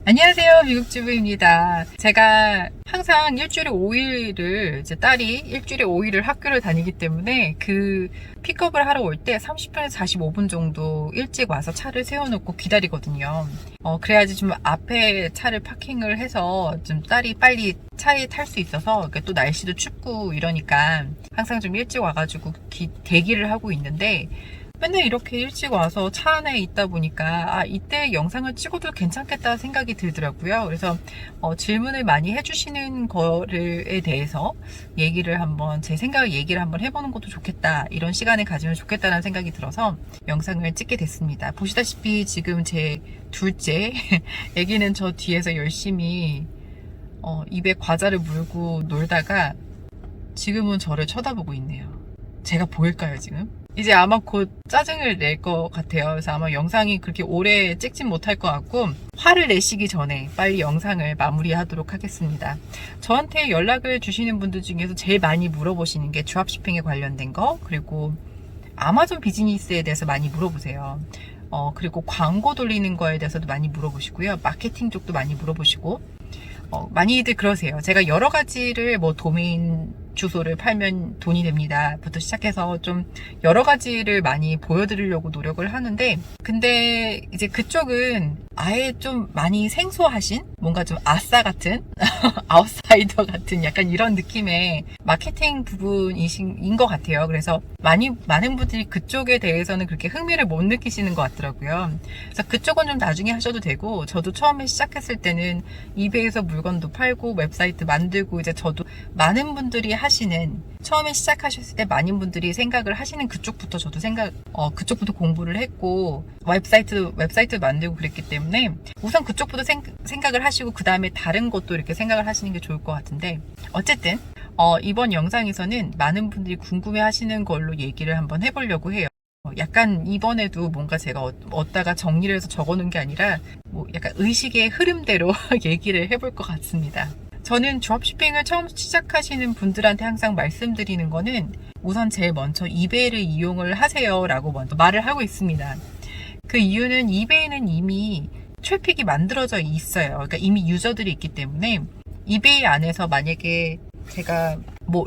안녕하세요. 미국주부입니다. 제가 항상 일주일에 5일을 이제 딸이 일주일에 5일을 학교를 다니기 때문에 그 픽업을 하러 올 때 30분에서 45분 정도 일찍 와서 차를 세워놓고 기다리거든요. 그래야지 좀 앞에 차를 파킹을 해서 좀 딸이 빨리 차에 탈 수 있어서 또 날씨도 춥고 이러니까 항상 좀 일찍 와가지고 대기를 하고 있는데 맨날 이렇게 일찍 와서 차 안에 있다 보니까 이때 영상을 찍어도 괜찮겠다 생각이 들더라고요. 그래서 질문을 많이 해주시는 거에 대해서 얘기를 한번 제 생각을 얘기를 한번 해보는 것도 좋겠다, 이런 시간을 가지면 좋겠다는 생각이 들어서 영상을 찍게 됐습니다. 보시다시피 지금 제 둘째 아기는 저 뒤에서 열심히 입에 과자를 물고 놀다가 지금은 저를 쳐다보고 있네요. 제가 보일까요 지금? 이제 아마 곧 짜증을 낼 것 같아요. 그래서 아마 영상이 그렇게 오래 찍진 못할 것 같고 화를 내시기 전에 빨리 영상을 마무리하도록 하겠습니다. 저한테 연락을 주시는 분들 중에서 제일 많이 물어보시는 게 드롭시핑에 관련된 거, 그리고 아마존 비즈니스에 대해서 많이 물어보세요. 그리고 광고 돌리는 거에 대해서도 많이 물어보시고요. 마케팅 쪽도 많이 물어보시고 많이들 그러세요. 제가 여러 가지를 도메인 주소를 팔면 돈이 됩니다 부터 시작해서 좀 여러 가지를 많이 보여드리려고 노력을 하는데, 근데 이제 그쪽은 아예 좀 많이 생소하신 뭔가 좀 아싸 같은 아웃사이더 같은 약간 이런 느낌의 마케팅 부분인 것 같아요. 그래서 많은 분들이 그쪽에 대해서는 그렇게 흥미를 못 느끼시는 것 같더라고요. 그래서 그쪽은 좀 나중에 하셔도 되고, 저도 처음에 시작했을 때는 이베이에서 물건도 팔고 웹사이트 만들고, 이제 저도 많은 분들이 하시는, 처음에 시작하셨을 때 많은 분들이 생각을 하시는 그쪽부터 저도 그쪽부터 공부를 했고 웹사이트 만들고 그랬기 때문에 우선 그쪽부터 생각을 하시고 그 다음에 다른 것도 이렇게 생각을 하시는 게 좋을 것 같은데, 어쨌든 이번 영상에서는 많은 분들이 궁금해 하시는 걸로 얘기를 한번 해보려고 해요. 약간 이번에도 뭔가 제가 얻다가 정리를 해서 적어놓은 게 아니라 약간 의식의 흐름대로 얘기를 해볼 것 같습니다. 저는 드롭시핑을 처음 시작하시는 분들한테 항상 말씀드리는 거는 우선 제일 먼저 이베이를 이용을 하세요 라고 먼저 말을 하고 있습니다. 그 이유는 이베이는 이미 트래픽이 만들어져 있어요. 그러니까 이미 유저들이 있기 때문에 이베이 안에서 만약에 제가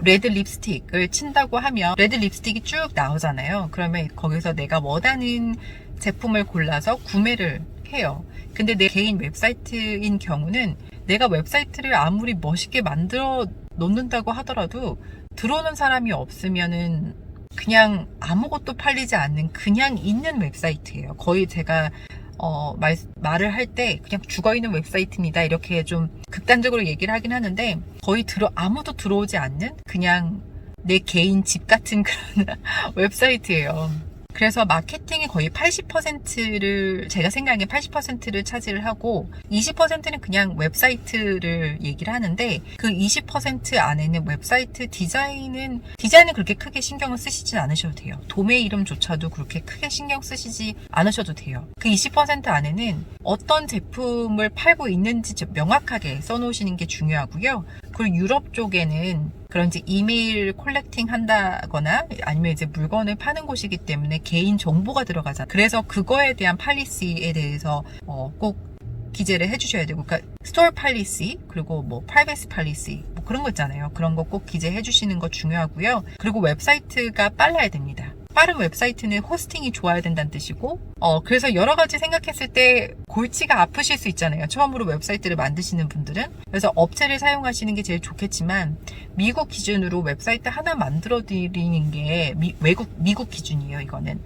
레드 립스틱을 친다고 하면 레드 립스틱이 쭉 나오잖아요. 그러면 거기서 내가 원하는 제품을 골라서 구매를 해요. 근데 내 개인 웹사이트인 경우는 내가 웹사이트를 아무리 멋있게 만들어 놓는다고 하더라도 들어오는 사람이 없으면은 그냥 아무것도 팔리지 않는 그냥 있는 웹사이트예요. 거의 제가 말을 할 때 그냥 죽어있는 웹사이트입니다 이렇게 좀 극단적으로 얘기를 하긴 하는데, 거의 아무도 들어오지 않는 그냥 내 개인 집 같은 그런 웹사이트예요. 그래서 마케팅이 거의 80%를 제가 생각에 80%를 차지를 하고 20%는 그냥 웹사이트를 얘기를 하는데, 그 20% 안에는 웹사이트 디자인은 그렇게 크게 신경을 쓰시진 않으셔도 돼요. 도메인 이름조차도 그렇게 크게 신경 쓰시지 않으셔도 돼요. 그 20% 안에는 어떤 제품을 팔고 있는지 명확하게 써놓으시는 게 중요하고요. 그리고 유럽 쪽에는 그런 이제 이메일 콜렉팅 한다거나 아니면 이제 물건을 파는 곳이기 때문에 개인 정보가 들어가잖아요. 그래서 그거에 대한 팔리시에 대해서 꼭 기재를 해주셔야 되고, 그러니까 스토어 팔리시 그리고 프라이버시 팔리시 그런 거 있잖아요. 그런 거 꼭 기재해 주시는 거 중요하고요. 그리고 웹사이트가 빨라야 됩니다. 빠른 웹사이트는 호스팅이 좋아야 된다는 뜻이고, 그래서 여러 가지 생각했을 때 골치가 아프실 수 있잖아요. 처음으로 웹사이트를 만드시는 분들은. 그래서 업체를 사용하시는 게 제일 좋겠지만, 미국 기준으로 웹사이트 하나 만들어 드리는 게 미국 기준이에요. 이거는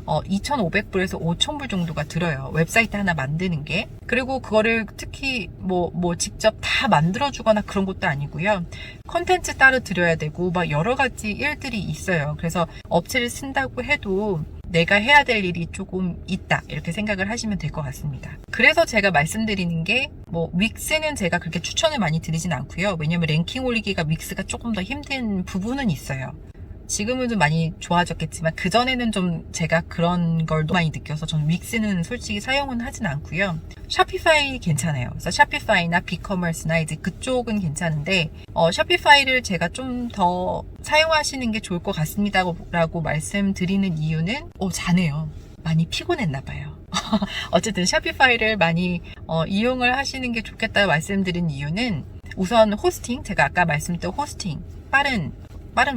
2,500불에서 5,000불 정도가 들어요. 웹사이트 하나 만드는 게. 그리고 그거를 특히 직접 다 만들어주거나 그런 것도 아니고요. 컨텐츠 따로 드려야 되고 여러 가지 일들이 있어요. 그래서 업체를 쓴다고 해도 내가 해야 될 일이 조금 있다 이렇게 생각을 하시면 될 것 같습니다. 그래서 제가 말씀드리는 게 윅스는 제가 그렇게 추천을 많이 드리진 않고요. 왜냐면 랭킹 올리기가 윅스가 조금 더 힘든 부분은 있어요. 지금은 좀 많이 좋아졌겠지만 그전에는 좀 제가 그런 걸 많이 느껴서 저는 윅스는 솔직히 사용은 하진 않고요. 샤피파이 괜찮아요. 그래서 샤피파이나 비커머스나 이제 그쪽은 괜찮은데 샤피파이를 제가 좀 더 사용하시는 게 좋을 것 같습니다 라고 말씀드리는 이유는 자네요. 많이 피곤했나 봐요. 어쨌든 샤피파이를 많이 이용을 하시는 게 좋겠다 말씀드린 이유는 우선 호스팅, 제가 아까 말씀드린 호스팅, 빠른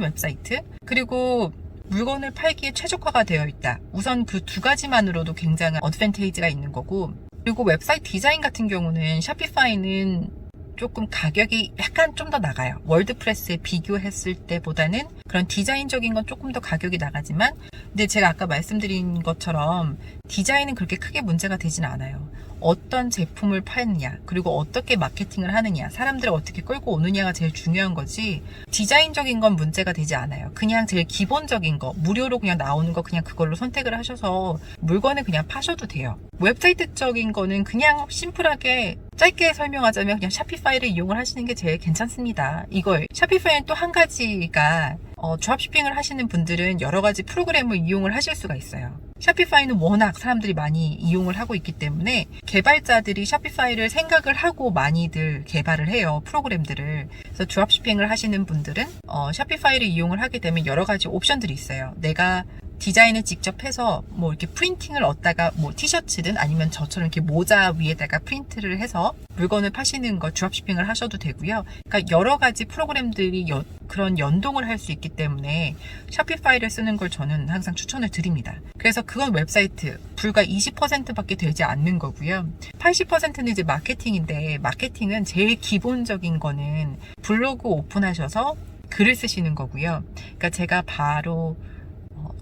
웹사이트, 그리고 물건을 팔기에 최적화가 되어 있다. 우선 그 두 가지만으로도 굉장한 어드밴테이지가 있는 거고, 그리고 웹사이트 디자인 같은 경우는 샤피파이는 조금 가격이 약간 좀 더 나가요. 월드프레스에 비교했을 때보다는 그런 디자인적인 건 조금 더 가격이 나가지만, 근데 제가 아까 말씀드린 것처럼 디자인은 그렇게 크게 문제가 되진 않아요. 어떤 제품을 파느냐, 그리고 어떻게 마케팅을 하느냐, 사람들을 어떻게 끌고 오느냐가 제일 중요한 거지, 디자인적인 건 문제가 되지 않아요. 그냥 제일 기본적인 거, 무료로 그냥 나오는 거 그냥 그걸로 선택을 하셔서 물건을 그냥 파셔도 돼요. 웹사이트적인 거는 그냥 심플하게 짧게 설명하자면 그냥 샤피파이를 이용을 하시는 게 제일 괜찮습니다. 이걸 샤피파이는 또 한 가지가 드롭시핑을 하시는 분들은 여러 가지 프로그램을 이용을 하실 수가 있어요. 샤피파이는 워낙 사람들이 많이 이용을 하고 있기 때문에 개발자들이 샤피파이를 생각을 하고 많이들 개발을 해요. 프로그램들을. 그래서 드롭시핑을 하시는 분들은 샤피파이를 이용을 하게 되면 여러 가지 옵션들이 있어요. 내가 디자인을 직접 해서 뭐 이렇게 프린팅을 얻다가 뭐 티셔츠든 아니면 저처럼 이렇게 모자 위에다가 프린트를 해서 물건을 파시는 거 드롭시핑을 하셔도 되고요. 그러니까 여러 가지 프로그램들이 그런 연동을 할 수 있기 때문에 샤피파이를 쓰는 걸 저는 항상 추천을 드립니다. 그래서 그건 웹사이트 불과 20%밖에 되지 않는 거고요. 80%는 이제 마케팅인데, 마케팅은 제일 기본적인 거는 블로그 오픈하셔서 글을 쓰시는 거고요. 그러니까 제가 바로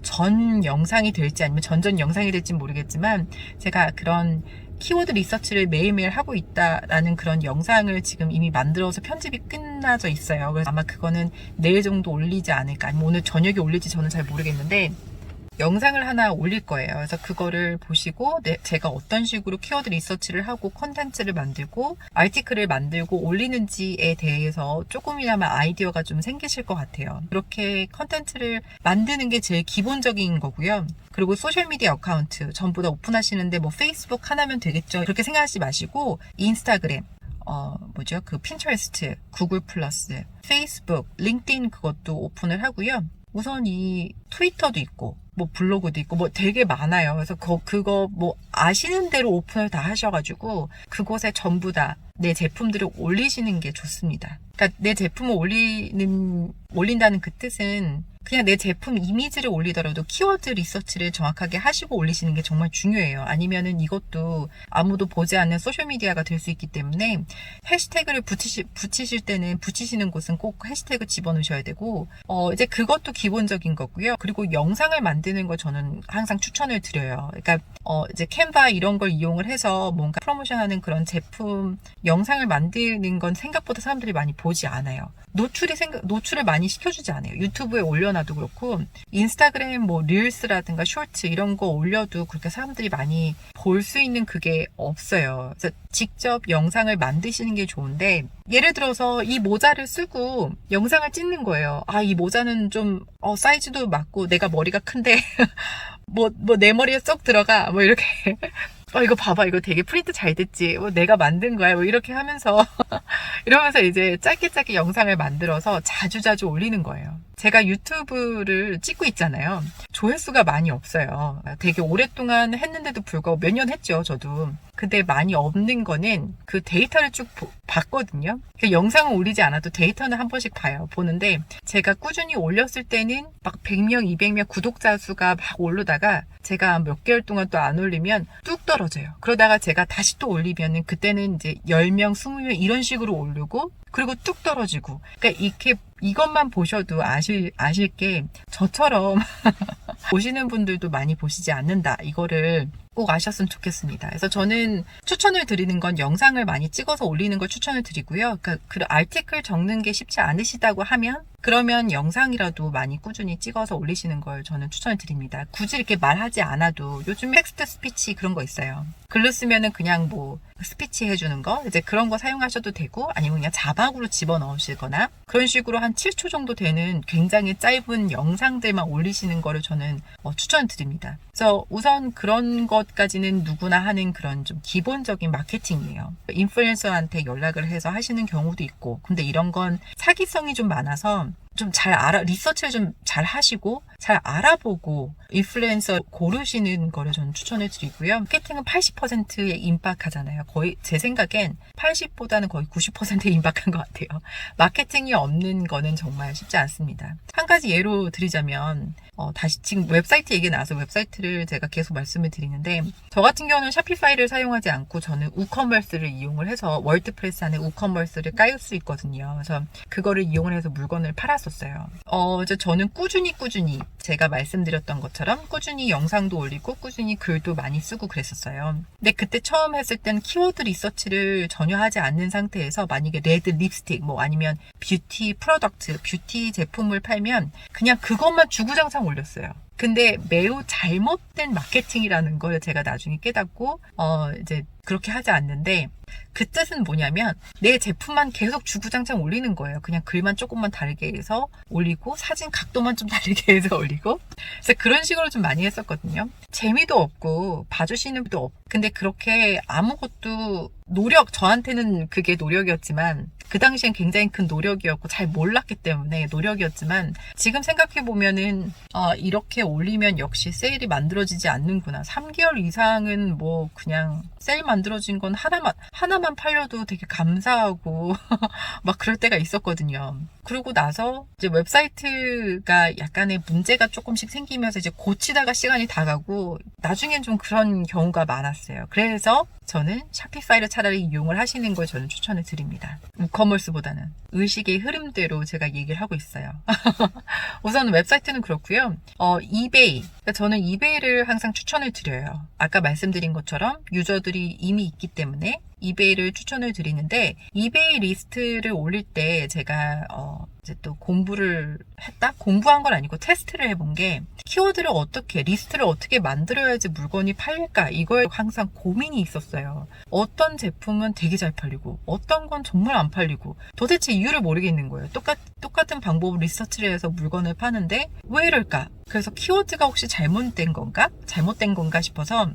전 영상이 될지 아니면 전전 영상이 될지 모르겠지만, 제가 그런 키워드 리서치를 매일매일 하고 있다라는 그런 영상을 지금 이미 만들어서 편집이 끝나져 있어요. 그래서 아마 그거는 내일 정도 올리지 않을까, 아니면 오늘 저녁에 올릴지 저는 잘 모르겠는데 영상을 하나 올릴 거예요. 그래서 그거를 보시고 제가 어떤 식으로 키워드 리서치를 하고 컨텐츠를 만들고 아티클을 만들고 올리는지에 대해서 조금이나마 아이디어가 좀 생기실 것 같아요. 그렇게 컨텐츠를 만드는 게 제일 기본적인 거고요. 그리고 소셜미디어 어카운트 전부 다 오픈하시는데 뭐 페이스북 하나면 되겠죠, 그렇게 생각하지 마시고 인스타그램, 그 핀터레스트, 구글 플러스, 페이스북, 링크드인 그것도 오픈을 하고요. 우선 이 트위터도 있고 뭐 블로그도 있고 뭐 되게 많아요. 그래서 그거 뭐 아시는 대로 오픈을 다 하셔가지고 그곳에 전부 다 내 제품들을 올리시는 게 좋습니다. 그러니까 내 제품을 올린다는 그 뜻은 그냥 내 제품 이미지를 올리더라도 키워드 리서치를 정확하게 하시고 올리시는 게 정말 중요해요. 아니면은 이것도 아무도 보지 않는 소셜미디어가 될 수 있기 때문에 해시태그를 붙이실 때는 붙이시는 곳은 꼭 해시태그 집어넣으셔야 되고, 이제 그것도 기본적인 거고요. 그리고 영상을 만드는 거 저는 항상 추천을 드려요. 그러니까 이제 캔바 이런 걸 이용을 해서 뭔가 프로모션하는 그런 제품 영상을 만드는 건 생각보다 사람들이 많이 보지 않아요. 노출을 많이 시켜주지 않아요. 유튜브에 올려놔도 그렇고, 인스타그램 뭐 릴스라든가 쇼츠 이런 거 올려도 그렇게 사람들이 많이 볼 수 있는 그게 없어요. 그래서 직접 영상을 만드시는 게 좋은데, 예를 들어서 이 모자를 쓰고 영상을 찍는 거예요. 아, 이 모자는 좀 사이즈도 맞고 내가 머리가 큰데 뭐 내 머리에 쏙 들어가 뭐 이렇게 이거 봐봐, 이거 되게 프린트 잘 됐지, 내가 만든 거야, 뭐 이렇게 하면서 이러면서 이제 짧게 영상을 만들어서 자주자주 올리는 거예요. 제가 유튜브를 찍고 있잖아요. 조회수가 많이 없어요. 되게 오랫동안 했는데도 불구하고 몇 년 했죠, 저도. 근데 많이 없는 거는 그 데이터를 쭉 봤거든요. 영상을 올리지 않아도 데이터는 한 번씩 보는데, 제가 꾸준히 올렸을 때는 막 100명, 200명 구독자 수가 막 오르다가 제가 몇 개월 동안 또 안 올리면 뚝 떨어져요. 그러다가 제가 다시 또 올리면은 그때는 이제 10명, 20명 이런 식으로 오르고, 그리고 뚝 떨어지고. 그러니까 이것만 보셔도 아실 게 저처럼 보시는 분들도 많이 보시지 않는다, 이거를 꼭 아셨으면 좋겠습니다. 그래서 저는 추천을 드리는 건 영상을 많이 찍어서 올리는 걸 추천을 드리고요. 그러니까 그 아티클 적는 게 쉽지 않으시다고 하면, 그러면 영상이라도 많이 꾸준히 찍어서 올리시는 걸 저는 추천을 드립니다. 굳이 이렇게 말하지 않아도 요즘 텍스트 스피치 그런 거 있어요. 글로 쓰면은 그냥 뭐 스피치 해주는 거, 이제 그런 거 사용하셔도 되고, 아니면 그냥 자막으로 집어넣으시거나 그런 식으로 한 7초 정도 되는 굉장히 짧은 영상들만 올리시는 거를 저는 추천을 드립니다. 그래서 우선 그런 것까지는 누구나 하는 그런 좀 기본적인 마케팅이에요. 인플루언서한테 연락을 해서 하시는 경우도 있고, 근데 이런 건 사기성이 좀 많아서 좀 잘 리서치를 좀 잘 하시고 잘 알아보고 인플루엔서 고르시는 거를 저는 추천해 드리고요. 마케팅은 80%에 임박하잖아요. 거의 제 생각엔 80보다는 거의 90%에 임박한 것 같아요. 마케팅이 없는 거는 정말 쉽지 않습니다. 한 가지 예로 드리자면 다시 지금 웹사이트 얘기 나와서 웹사이트를 제가 계속 말씀을 드리는데, 저 같은 경우는 샤피파이를 사용하지 않고 저는 우커머스를 이용을 해서 월드프레스 안에 우커머스를 깔 수 있거든요. 그래서 그거를 이용을 해서 물건을 팔았었어요. 이제 저는 꾸준히 제가 말씀드렸던 것처럼 꾸준히 영상도 올리고 꾸준히 글도 많이 쓰고 그랬었어요. 근데 그때 처음 했을 땐 키워드 리서치를 전혀 하지 않는 상태에서 만약에 레드 립스틱 뭐 아니면 뷰티 프로덕트, 뷰티 제품을 팔면 그냥 그것만 주구장창 올렸어요. 근데 매우 잘못된 마케팅이라는 걸 제가 나중에 깨닫고 이제 그렇게 하지 않는데, 그 뜻은 뭐냐면 내 제품만 계속 주구장창 올리는 거예요. 그냥 글만 조금만 다르게 해서 올리고 사진 각도만 좀 다르게 해서 올리고, 그래서 그런 식으로 좀 많이 했었거든요. 재미도 없고 봐주시는 분도 없고, 근데 그렇게 아무것도 저한테는 그게 노력이었지만 그 당시엔 굉장히 큰 노력이었고 잘 몰랐기 때문에 노력이었지만, 지금 생각해보면은 이렇게 올리면 역시 세일이 만들어지지 않는구나. 3개월 이상은 뭐 그냥 세일 만들어진 건 하나만 팔려도 되게 감사하고 막 그럴 때가 있었거든요. 그러고 나서 이제 웹사이트가 약간의 문제가 조금씩 생기면서 이제 고치다가 시간이 다 가고 나중엔 좀 그런 경우가 많았어요. 그래서 저는 샤피파이를 차라리 이용을 하시는 걸 저는 추천을 드립니다. 우커머스보다는. 의식의 흐름대로 제가 얘기를 하고 있어요. 우선 웹사이트는 그렇고요. 이베이. 그러니까 저는 이베이를 항상 추천을 드려요. 아까 말씀드린 것처럼 유저들이 이미 있기 때문에 이베이를 추천을 드리는데, 이베이 리스트를 올릴 때 제가 이제 또 공부한 건 아니고 테스트를 해본 게, 리스트를 어떻게 만들어야지 물건이 팔릴까, 이거에 항상 고민이 있었어요. 어떤 제품은 되게 잘 팔리고 어떤 건 정말 안 팔리고 도대체 이유를 모르겠는 거예요. 똑같은 방법으로 리서치를 해서 물건을 파는데 왜 이럴까? 그래서 키워드가 혹시 잘못된 건가 싶어서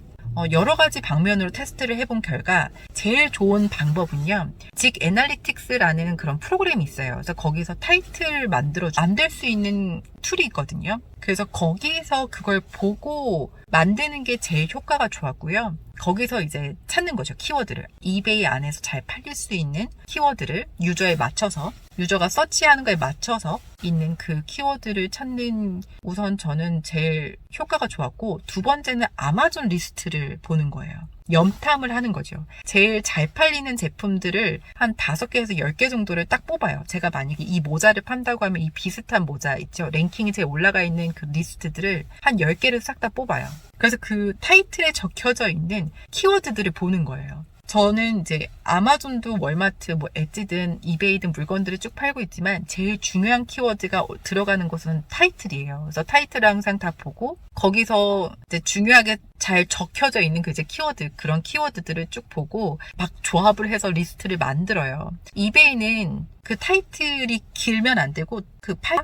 여러 가지 방면으로 테스트를 해본 결과 제일 좋은 방법은요, 직 애널리틱스라는 그런 프로그램이 있어요. 그래서 거기서 타이틀 만들 수 있는 툴이 있거든요. 그래서 거기서 그걸 보고 만드는 게 제일 효과가 좋았고요. 거기서 이제 찾는 거죠. 키워드를. 이베이 안에서 잘 팔릴 수 있는 키워드를 유저가 서치하는 거에 맞춰서 있는 그 키워드를 찾는, 우선 저는 제일 효과가 좋았고, 두 번째는 아마존 리스트를 보는 거예요. 염탐을 하는 거죠. 제일 잘 팔리는 제품들을 한 5개에서 10개 정도를 딱 뽑아요. 제가 만약에 이 모자를 판다고 하면 이 비슷한 모자 있죠. 랭킹이 제일 올라가 있는 그 리스트들을 한 10개를 싹 다 뽑아요. 그래서 그 타이틀에 적혀져 있는 키워드들을 보는 거예요. 저는 이제 아마존도 월마트, 뭐 엣지든 이베이든 물건들을 쭉 팔고 있지만 제일 중요한 키워드가 들어가는 것은 타이틀이에요. 그래서 타이틀을 항상 다 보고 거기서 이제 중요하게 잘 적혀져 있는 그 이제 그런 키워드들을 쭉 보고 막 조합을 해서 리스트를 만들어요. 이베이는 그 타이틀이 길면 안 되고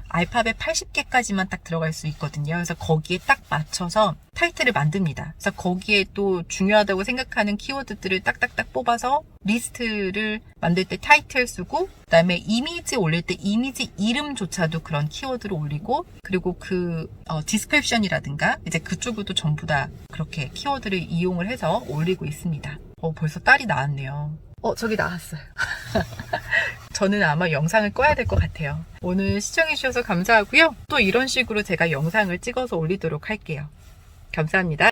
알파벳 80개까지만 딱 들어갈 수 있거든요. 그래서 거기에 딱 맞춰서 타이틀을 만듭니다. 그래서 거기에 또 중요하다고 생각하는 키워드들을 딱딱딱 뽑아서 리스트를 만들 때 타이틀 쓰고, 그다음에 이미지 올릴 때 이미지 이름조차도 그런 키워드를 올리고, 그리고 디스크립션이라든가 이제 그쪽으로도 전부 다 그렇게 키워드를 이용을 해서 올리고 있습니다. 벌써 딸이 나왔네요. 저기 나왔어요. 저는 아마 영상을 꺼야 될 것 같아요. 오늘 시청해주셔서 감사하고요. 또 이런 식으로 제가 영상을 찍어서 올리도록 할게요. 감사합니다.